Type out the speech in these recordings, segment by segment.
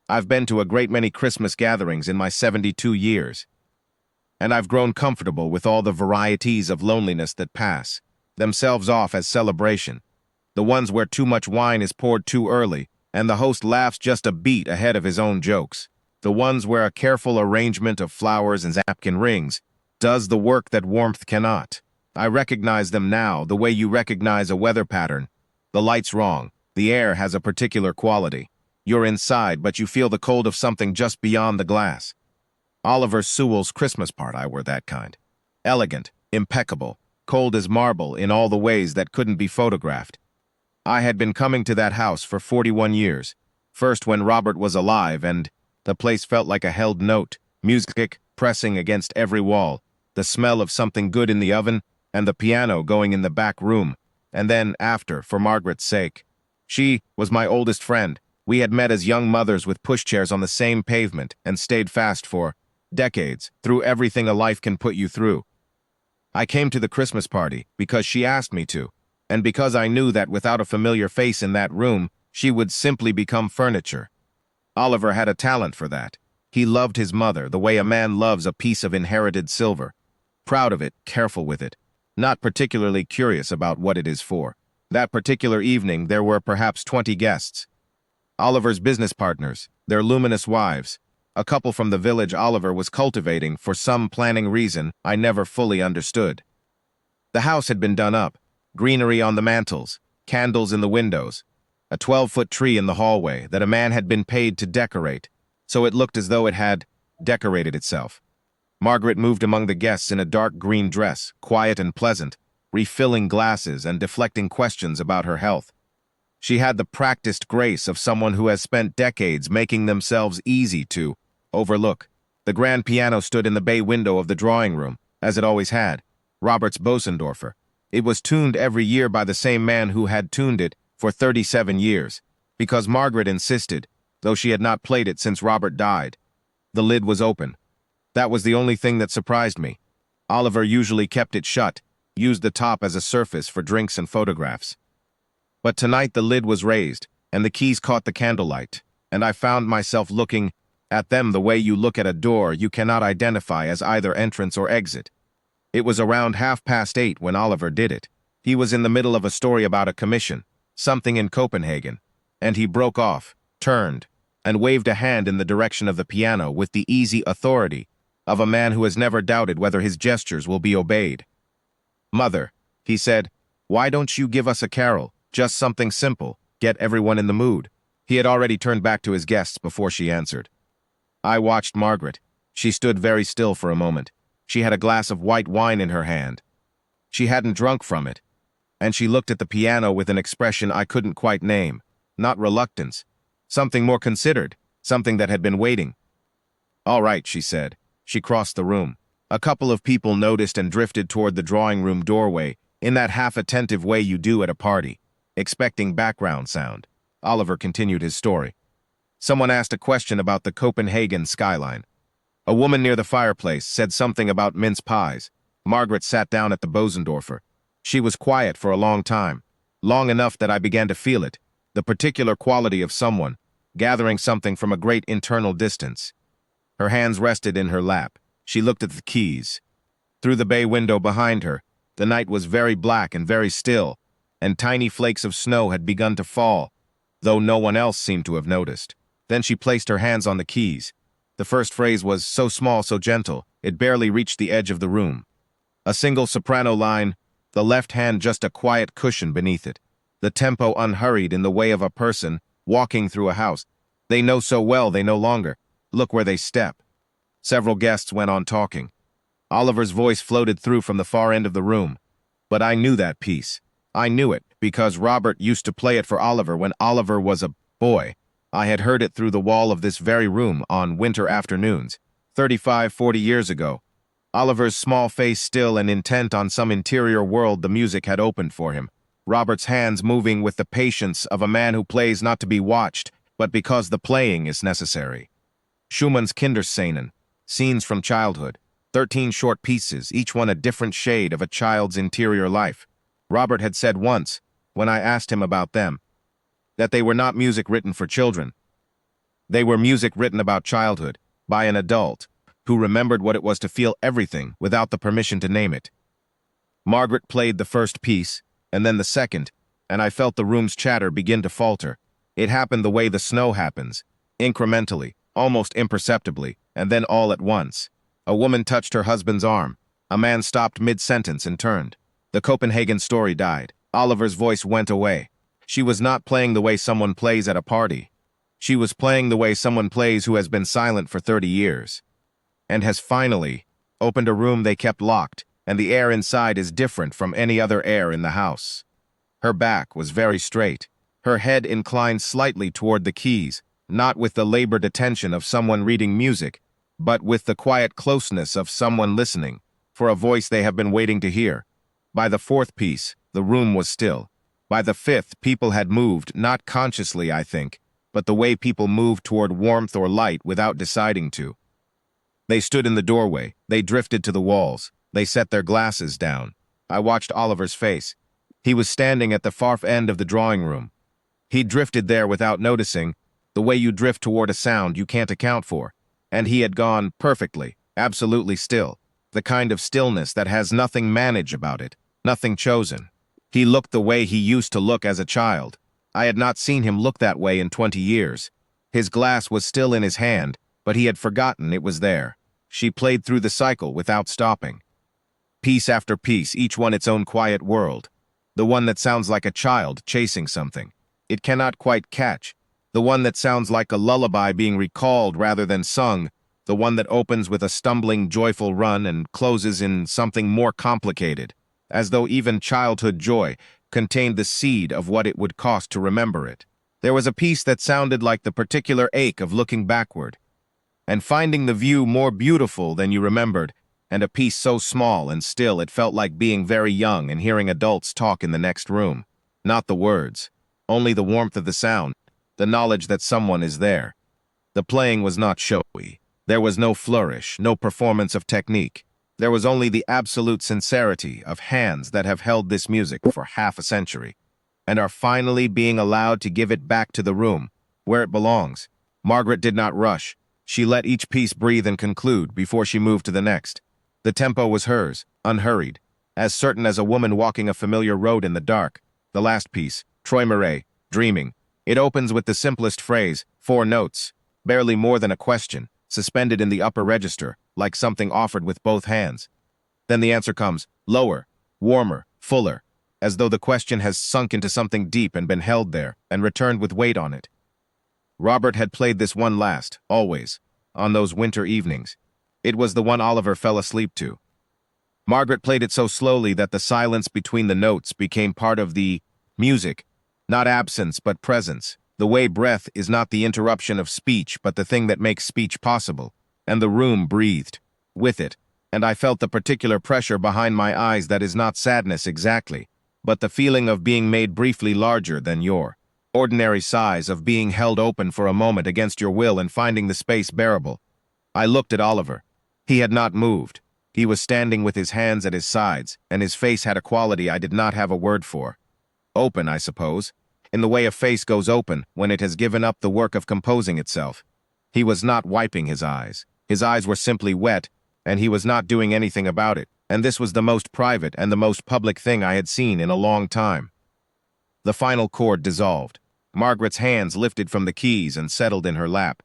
I've been to a great many Christmas gatherings in my 72 years, and I've grown comfortable with all the varieties of loneliness that pass themselves off as celebration. The ones where too much wine is poured too early, and the host laughs just a beat ahead of his own jokes. The ones where a careful arrangement of flowers and napkin rings does the work that warmth cannot. I recognize them now, the way you recognize a weather pattern. The light's wrong. The air has a particular quality. You're inside, but you feel the cold of something just beyond the glass. Oliver Sewell's Christmas party were that kind. Elegant, impeccable, cold as marble in all the ways that couldn't be photographed. I had been coming to that house for 41 years. First when Robert was alive, and the place felt like a held note, music pressing against every wall, the smell of something good in the oven, and the piano going in the back room. And then after, for Margaret's sake. She was my oldest friend. We had met as young mothers with pushchairs on the same pavement and stayed fast for decades, through everything a life can put you through. I came to the Christmas party because she asked me to, and because I knew that without a familiar face in that room, she would simply become furniture. Oliver had a talent for that. He loved his mother the way a man loves a piece of inherited silver. Proud of it, careful with it, not particularly curious about what it is for. That particular evening, there were perhaps 20 guests. Oliver's business partners, their luminous wives, a couple from the village Oliver was cultivating for some planning reason I never fully understood. The house had been done up, greenery on the mantels, candles in the windows, a 12-foot tree in the hallway that a man had been paid to decorate, so it looked as though it had decorated itself. Margaret moved among the guests in a dark green dress, quiet and pleasant, refilling glasses and deflecting questions about her health. She had the practiced grace of someone who has spent decades making themselves easy to overlook. The grand piano stood in the bay window of the drawing room, as it always had, Robert's Bosendorfer. It was tuned every year by the same man who had tuned it for 37 years, because Margaret insisted, though she had not played it since Robert died. The lid was open. That was the only thing that surprised me. Oliver usually kept it shut, used the top as a surface for drinks and photographs. But tonight the lid was raised, and the keys caught the candlelight, and I found myself looking at them the way you look at a door you cannot identify as either entrance or exit. It was around 8:30 when Oliver did it. He was in the middle of a story about a commission, something in Copenhagen, and he broke off, turned, and waved a hand in the direction of the piano with the easy authority of a man who has never doubted whether his gestures will be obeyed. "Mother," he said, "why don't you give us a carol? Just something simple, get everyone in the mood." He had already turned back to his guests before she answered. I watched Margaret. She stood very still for a moment. She had a glass of white wine in her hand. She hadn't drunk from it, and she looked at the piano with an expression I couldn't quite name. Not reluctance. Something more considered, something that had been waiting. "All right," she said. She crossed the room. A couple of people noticed and drifted toward the drawing room doorway in that half-attentive way you do at a party, expecting background sound. Oliver continued his story. Someone asked a question about the Copenhagen skyline. A woman near the fireplace said something about mince pies. Margaret sat down at the Bosendorfer. She was quiet for a long time, long enough that I began to feel it, the particular quality of someone, gathering something from a great internal distance. Her hands rested in her lap. She looked at the keys. Through the bay window behind her, the night was very black and very still, and tiny flakes of snow had begun to fall, though no one else seemed to have noticed. Then she placed her hands on the keys. The first phrase was so small, so gentle, it barely reached the edge of the room. A single soprano line, the left hand just a quiet cushion beneath it. The tempo unhurried in the way of a person walking through a house. They know so well they no longer. Look where they step. Several guests went on talking. Oliver's voice floated through from the far end of the room. But I knew that piece. I knew it because Robert used to play it for Oliver when Oliver was a boy. I had heard it through the wall of this very room on winter afternoons, 35, 40 years ago. Oliver's small face still and intent on some interior world the music had opened for him. Robert's hands moving with the patience of a man who plays not to be watched, but because the playing is necessary. Schumann's Kinderscenen, scenes from childhood, 13 short pieces, each one a different shade of a child's interior life. Robert had said once, when I asked him about them, that they were not music written for children. They were music written about childhood, by an adult, who remembered what it was to feel everything without the permission to name it. Margaret played the first piece, and then the second, and I felt the room's chatter begin to falter. It happened the way the snow happens, incrementally, almost imperceptibly, and then all at once. A woman touched her husband's arm. A man stopped mid-sentence and turned. The Copenhagen story died. Oliver's voice went away. She was not playing the way someone plays at a party. She was playing the way someone plays who has been silent for 30 years. And has finally opened a room they kept locked, and the air inside is different from any other air in the house. Her back was very straight, her head inclined slightly toward the keys, not with the labored attention of someone reading music, but with the quiet closeness of someone listening, for a voice they have been waiting to hear. By the fourth piece, the room was still. By the fifth, people had moved, not consciously, I think, but the way people move toward warmth or light without deciding to. They stood in the doorway, they drifted to the walls, they set their glasses down. I watched Oliver's face. He was standing at the far end of the drawing room. He drifted there without noticing, the way you drift toward a sound you can't account for. And he had gone perfectly, absolutely still, the kind of stillness that has nothing managed about it, nothing chosen. He looked the way he used to look as a child. I had not seen him look that way in 20 years. His glass was still in his hand, but he had forgotten it was there. She played through the cycle without stopping. Piece after piece, each one its own quiet world. The one that sounds like a child chasing something it cannot quite catch. The one that sounds like a lullaby being recalled rather than sung. The one that opens with a stumbling, joyful run and closes in something more complicated, as though even childhood joy contained the seed of what it would cost to remember it. There was a piece that sounded like the particular ache of looking backward and finding the view more beautiful than you remembered, and a piece so small and still it felt like being very young and hearing adults talk in the next room. Not the words, only the warmth of the sound, the knowledge that someone is there. The playing was not showy. There was no flourish, no performance of technique. There was only the absolute sincerity of hands that have held this music for half a century and are finally being allowed to give it back to the room, where it belongs. Margaret did not rush. She let each piece breathe and conclude before she moved to the next. The tempo was hers, unhurried, as certain as a woman walking a familiar road in the dark. The last piece, Träumerei, Dreaming. It opens with the simplest phrase, 4 notes, barely more than a question, suspended in the upper register, like something offered with both hands. Then the answer comes, lower, warmer, fuller, as though the question has sunk into something deep and been held there, and returned with weight on it. Robert had played this one last, always, on those winter evenings. It was the one Oliver fell asleep to. Margaret played it so slowly that the silence between the notes became part of the music, not absence but presence, the way breath is not the interruption of speech but the thing that makes speech possible, and the room breathed with it, and I felt the particular pressure behind my eyes that is not sadness exactly, but the feeling of being made briefly larger than your ordinary size, of being held open for a moment against your will and finding the space bearable. I looked at Oliver. He had not moved. He was standing with his hands at his sides, and his face had a quality I did not have a word for. Open, I suppose, in the way a face goes open when it has given up the work of composing itself. He was not wiping his eyes. His eyes were simply wet, and he was not doing anything about it, and this was the most private and the most public thing I had seen in a long time. The final chord dissolved. Margaret's hands lifted from the keys and settled in her lap.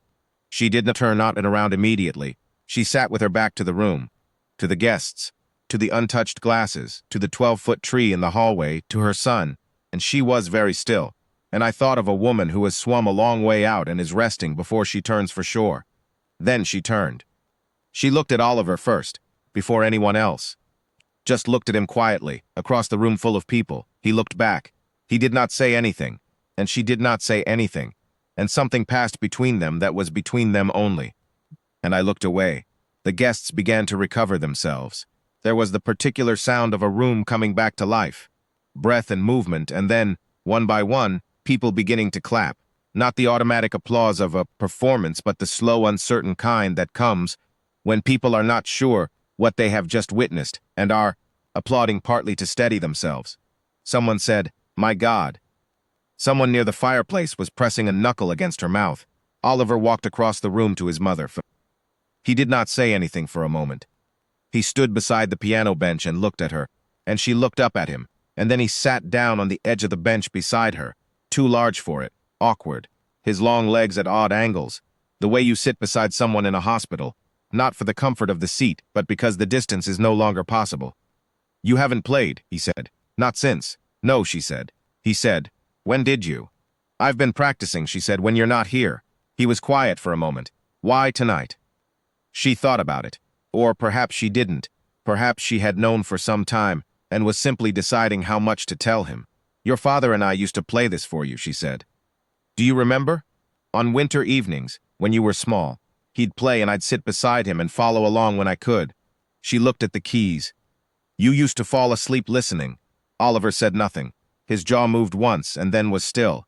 She did not turn not around immediately. She sat with her back to the room, to the guests, to the untouched glasses, to the 12-foot tree in the hallway, to her son, and she was very still, and I thought of a woman who has swum a long way out and is resting before she turns for shore. Then she turned. She looked at Oliver first, before anyone else. Just looked at him quietly, across the room full of people. He looked back. He did not say anything, and she did not say anything, and something passed between them that was between them only. And I looked away. The guests began to recover themselves. There was the particular sound of a room coming back to life. Breath and movement, and then, one by one, people beginning to clap. Not the automatic applause of a performance, but the slow, uncertain kind that comes when people are not sure what they have just witnessed and are applauding partly to steady themselves. Someone said, "My God." Someone near the fireplace was pressing a knuckle against her mouth. Oliver walked across the room to his mother. He did not say anything for a moment. He stood beside the piano bench and looked at her, and she looked up at him, and then he sat down on the edge of the bench beside her, too large for it, awkward, his long legs at odd angles, the way you sit beside someone in a hospital, not for the comfort of the seat, but because the distance is no longer possible. "You haven't played," he said. "Not since." "No," she said. He said, "When did you?" "I've been practicing," she said, "when you're not here." He was quiet for a moment. "Why tonight?" She thought about it. Or perhaps she didn't. Perhaps she had known for some time and was simply deciding how much to tell him. "Your father and I used to play this for you," she said. "Do you remember? On winter evenings, when you were small, he'd play and I'd sit beside him and follow along when I could." She looked at the keys. "You used to fall asleep listening." Oliver said nothing. His jaw moved once and then was still.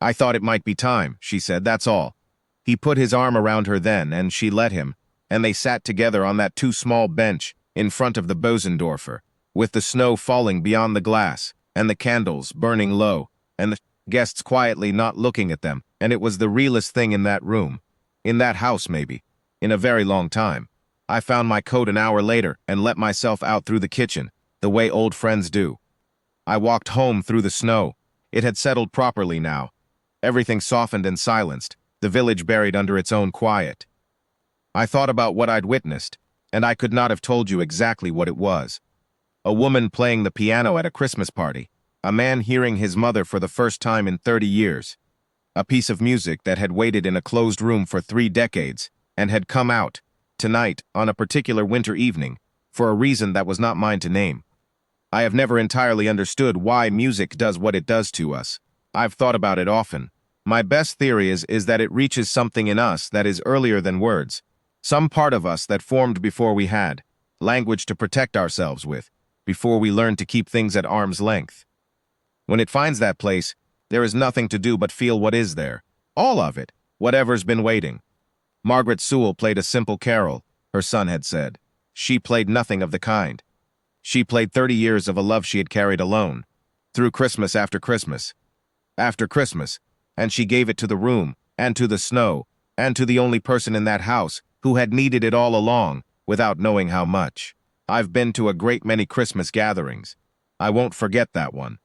"I thought it might be time," she said, "that's all." He put his arm around her then, and she let him, and they sat together on that too small bench in front of the Bosendorfer, with the snow falling beyond the glass, and the candles burning low, and the guests quietly not looking at them, and it was the realest thing in that room, in that house maybe, in a very long time. I found my coat an hour later and let myself out through the kitchen, the way old friends do. I walked home through the snow. It had settled properly now. Everything softened and silenced, the village buried under its own quiet. I thought about what I'd witnessed, and I could not have told you exactly what it was. A woman playing the piano at a Christmas party, a man hearing his mother for the first time in 30 years, a piece of music that had waited in a closed room for 3 decades and had come out, tonight, on a particular winter evening, for a reason that was not mine to name. I have never entirely understood why music does what it does to us. I've thought about it often. My best theory is that it reaches something in us that is earlier than words, some part of us that formed before we had language to protect ourselves with, before we learned to keep things at arm's length. When it finds that place, there is nothing to do but feel what is there. All of it, whatever's been waiting. Margaret Sewell played a simple carol, her son had said. She played nothing of the kind. She played 30 years of a love she had carried alone, through Christmas after Christmas, and she gave it to the room, and to the snow, and to the only person in that house who had needed it all along, without knowing how much. I've been to a great many Christmas gatherings. I won't forget that one.